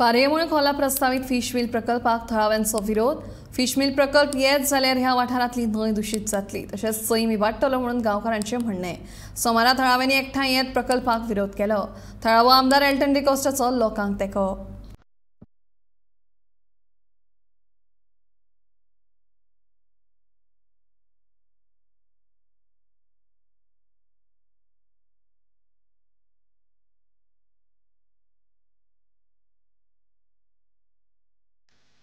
पारयेमुळे खोला प्रस्तावित fish mill प्रकल्पाक थळाव्यांचो विरोध। फिश मिल प्रकल्प येत जाल्यार ह्या वाठारांतली न्हंय दूषित जातली तशेंच सैम इबाडटलो म्हणून गांवकारांचें म्हणणें। सोमारा थळाव्यांनी एकठांय येत प्रकल्पाक विरोध केलो। थळावो आमदार एल्टन डिकोस्टाचो लोकांक तेंको।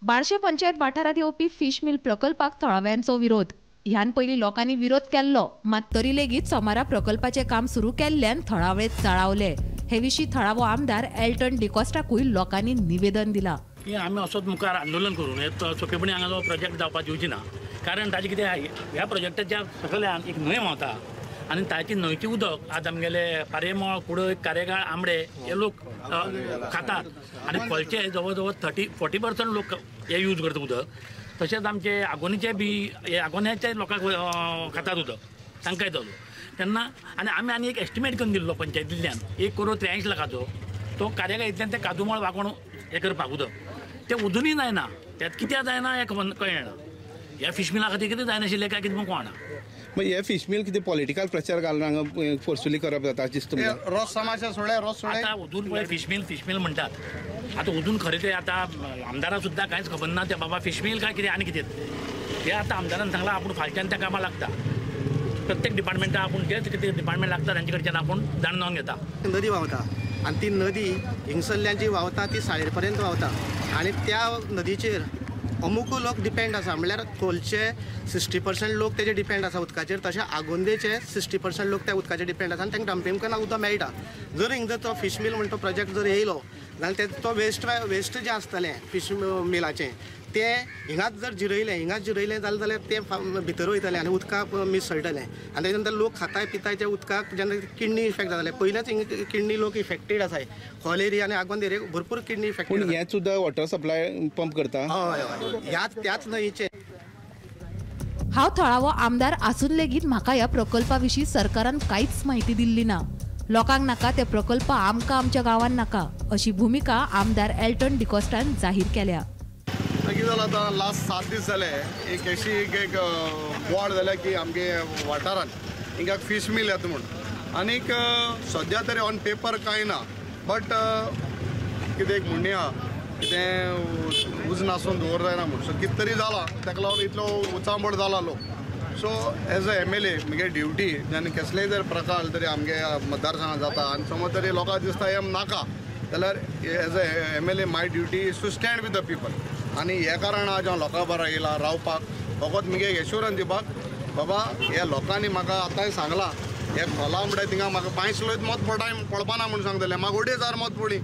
बार्शे पंचायत वाठारांत येवपी फिश मिल प्रकल्पाक थळाव्यांचो विरोध। ह्यान पयलीं लोकांनी विरोध केल्लो, मात तरी लेगीत सोमारा प्रकल्पाचें काम सुरू केल्ल्यान थळावे जळावले। हे विशीं थळावो आमदार एल्टन डिकोस्टाकूय लोकांनी निवेदन दिलां। आमी असोच मुखार आंदोलन करून हे सोंपेपणी हांगा जो प्रोजेक्ट जावपाक दिवची ना। कारण ताजें कितें ह्या प्रोजेक्टाच्या सकयल्यान एक न्हंय व्हांवता आनी ताची न्हंयची उदक आज आमगेले पारयेमळ कुडय कारेगाळ आंबडे हे लोक खातात आनी कोलचे जवळ जवळ 40% लोक हे यूज करता उदक। तशेंच आमचे आगोनीचे बी हे आगोन्याचे लोकांक खातात उदक तांकां येतलो तेन्ना आमी एक एस्टिमेट करून दिल्लो पंचायतींतल्यान 1,83,00,000 तो कारेगाळींतल्यान ते कादुमळ वांकोण हे करपाक उदक ते उदूनय जायना। त्यात कित्याक जायना हे कळना। ह्या फिश मिला खातीर कितें जायनाशिल्लें काय कितें म्हाका कळना। म्हणजे हे फिश मिल कितें पॉलिटिकल प्रेशर घालून हांगा फोर्सफुली करप जाता दिसता। रोस समाजा सोडले रोस सोडले आतां उदून पळय फिश मिल म्हणटात। आतां उदून खरें ते आतां आमदाराक सुद्दां कांयच खबर ना ते बाबा फिश मिल काय कितें आनी कितें हे आतां आमदारान सांगलां आपूण फालच्यान त्या कामाक लागता। प्रत्येक डिपार्टमेंटा आपूण जे कितें डिपार्टमेंट लागता तांचे कडच्यान आपूण जाणून घेता। नदी व्हांवता आनी ती नदी हिंगसरल्यान जी व्हांवता ती साळेर पर्यंत व्हांवता आनी त्या नदीचेर अमुक लोक डिपेंड आसा। म्हणल्यार खोलचे 60% लोक तेजे डिपेंड आसा उदकाचेर, तशें आगोंदेचे 60% लोक त्या उदकाचेर डिपेंड आसा आनी तांकां डंपिंग करना उदक मेळटा। जर हिंगा तो फिश मिल म्हणटा तो प्रोजेक्ट जर येयलो जाल्यार तो वेस्ट जें आसतलें फिश मिलाचें तें हिंगाच जर जिरयलें जाल्यार तें भितर वयतलें आनी उदकाक मिसळटलें आनी तेजे नंतर लोक खाताय पिताय त्या उदकाक जेन्ना किडनी इफेक्ट जाताले। पयलेच हिंगा किडनी लोक इफेक्टेड आसाय। खोल एरिया आनी आगोंद एरिया भरपूर किडनी इफेक्टेड। पूण हें सुद्दां वॉटर सप्लाय पंप करता। हय त्याच न्हंयचे। हांव थळावो आमदार आसून लेगीत म्हाका ह्या प्रकल्पा विशीं सरकारान कांयच म्हायती दिल्ली ना। लोकांक नाका ते प्रकल्प आमकां आमच्या गांवांत नाका अशी भुमिका आमदार एल्टन डिकोस्टान जाहीर केल्या। कितें जालां आतां लास्ट 7 दीस जाले एक अशी एक बोवाड जाल्या की आमगे वाठारांत हिंगा फिश मिल येता म्हूण आनीक सद्या तरी ऑन पेपर कांय ना। बट कितें एक म्हणणे आहा कितें उज नासून दवर जायना म्हूण सो कितें तरी जाला ताका लागून इतलो उचांबड जाला लोक। सो एज अ MLA म्हगे ड्युटी जेन्ना कसलेय जर प्रकार तरी आमगे मतदारसंघात जाता आनी समज तरी लोकांक दिसता हें नाका जाल्यार as a MLA my duty is to stand with the people. आनी हे कारण आज हांव लोकां बरो येयला रावपाक फकत म्हगे एश्युरन्स दिवपाक बाबा ह्या लोकांनी म्हाका आतांय सांगलां हे खोला म्हणटा थिंगा म्हाका 5 किलो मत पडपाना म्हूण सांगतले म्हाका 2,500 मत पडली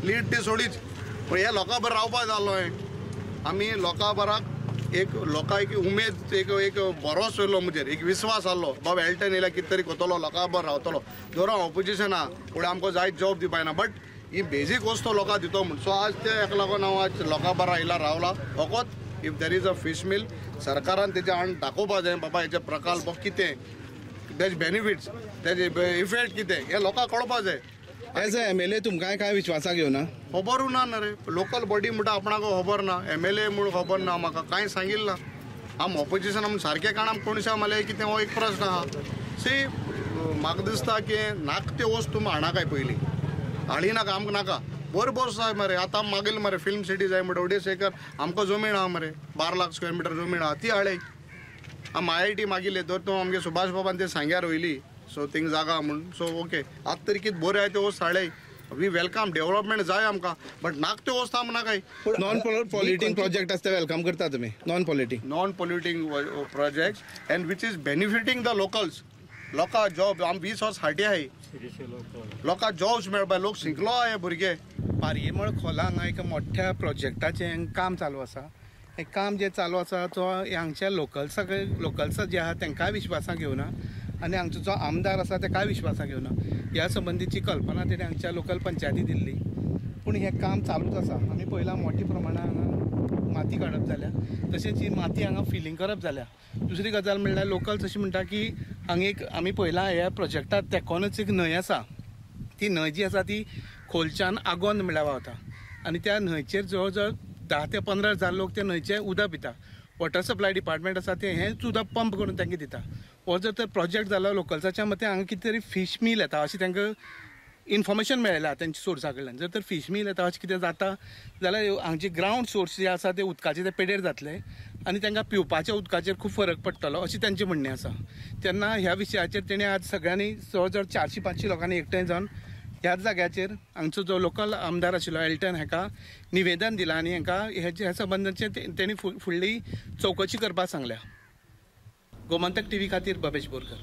लीड ती सोडीच। पूण हे लोकां बरें रावपाक जाल्लो हांवें। आमी लोकां बराक एक लोकांक उमेद एक भरोस येयलो म्हजेर एक विस्वास आहलो बाबा एल्टन येयल्यार कितें तरी कोतलो लोकां बरो रावतलो। जर हांव ऑपोजिशन आहा फुडें आमकां जायत जॉब दिवपाना बट ही बेजीक वस्तू लोकांक दितो म्हूण सो आज ते हेका लागून हांव आज लोकां बरो येयला रावला। फकत if there is a fish mill सरकारान तेजे आड दाखोवपाक जाय बाबा हेचे प्रकल्प कितें तेजे बेनिफिट्स तेजे इफेक्ट कितें हे लोकांक कळपाक जाय। एज अ MLA तुमकां कांय विश्वासाक घेवना? खबरूच ना रे लोकल बॉडी म्हणटा आपणाक खबर ना MLA म्हूण खबर ना म्हाका कांय सांगिल्लें ना। आम ऑपोजिशन म्हूण सारकें काण कोणशा माले कितें हो एक प्रश्न आहा। सी म्हाका दिसता की नाका त्यो वस्तू तुमी हाडा पयलीं हाडी नाका आमकां नाका बरोबर जाय मरे। आतां मागील मरे फिल्म सिटी जाय म्हणटा 1.5 एकर आमकां जमीन आहा मरे 12 लाख स्क्वेअर मिटर जमीन आहा ती हाडय। आम IIT मागिल्ले तर तो आमगे सुभाष बाबान ते सांग्यार वयली सो थिंग जागा म्हूण सो ओके आतां तरी कितें बऱ्यो आहाय त्यो वस्त हाडय। वी वेलकम डेव्हलपमेंट जाय आमकां बट नाका त्यो वस्त आमकां नाकाय। नॉन पॉल्युटिंग प्रोजेक्ट आसता वेलकम करता तुमी? Non polluting project and which is benefiting the locals. लोकां जॉब आम 20 वर्स हाटी आहाय लोकां जॉब्स मेळपा लोक शिकलो हे भुरगे। पारयेमळ खोला हांगा एक मोठ्या प्रोजेक्टाचें काम चालू आसा। हें काम जें चालू आसा तो हांगच्या लोकल्स जे आहा तांकांय विश्वासाक घेवना आनी हांगचो जो आमदार आसा ताकाय विश्वासाक घेवना। ह्या संबंधीची कल्पना तेणें हांगच्या लोकल पंचायती दिल्ली पूण हें काम चालूच आसा। आमी पळयलां मोठ्या प्रमाणान हांगा माती काडप जाल्या तशेंच ही माती हांगा फिलींग करप जाल्या। दुसरी गजाल म्हणल्यार लोकल्स अशें म्हणटा की हांगा एक आमी पळयलां ह्या प्रोजेक्टाक तेकोनच एक न्हंय आसा। ती न्हंय जी आसा ती खोलच्यान आगोंद म्हणल्यार व्हांवता आनी त्या न्हंयचेर जवळ जवळ 10 ते 15,000 लोक त्या न्हंयचें उदक पिता. वॉटर सप्लाय डिपार्टमेंट आसा ते हेंच उदक पंप करून तांकां दिता. हो जर तर प्रोजेक्ट जालो लोकल्साच्या मते हांगा कितें तरी फिश मील येता अशें तांकां इन्फॉर्मेशन मेळयलां तांच्या सोर्सा कडल्यान. जर तर फिश मील येता अशें कितें जाता जाल्यार हांगचे ग्रावंड सोर्स जे आसा ते उदकाचे ते पेडेर जातले आनी तांकां पिवपाच्या उदकाचेर खूब फरक पडटलो अशें तांचें म्हणणें आसा. तेन्ना ह्या विशयाचेर तेणी आज सगळ्यांनी जवळ जवळ 400-500 लोकांनी एकठांय जावन ह्याच जाग्याचेर हांगचो जो लोकल आमदार आशिल्लो एल्टन हाका निवेदन दिलां आनी हांकां ह्या संबंदाचेर तेणी फुडली चवकशी करपाक सांगल्या. गोमंतक TV खातीर भवेश बोरकर.